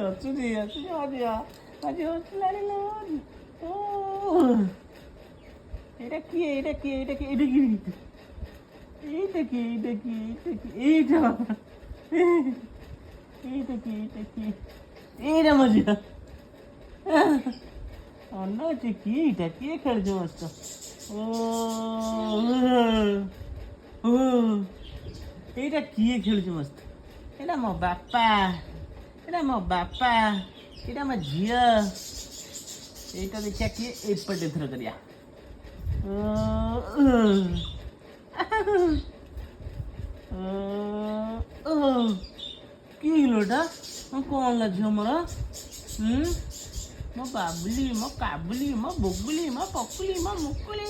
ଅଛନ୍ତି ଏଇଟା କିଏ ଏଇଟା କିଏ ଏଇଟା କିଏ ଏଇଟା କିଏ এইটা কি এইটা কি এইটা কি এইটা এইটা কি এইটা কি এইটা মজা অন্য হচ্ছে কি এটা কে খেলছে মস্ত ও ও এইটা কি খেলছে মস্ত এটা ମୋ ବାପା ଏଇଟା ମୋ ବାପା ଏଇଟା ମୋ ଝିଅ এইটা ଦେଖିବା କିଏ ଏପଟେ ଏଥର କରିବା কি হলোটা কম লাগছে আমার ମୋ ବାବୁଲି ମୋ କାବୁଲି ମୋ ବୁବୁଲି ମୋ ପକୁଲି ମୋ ମୁକୁଲି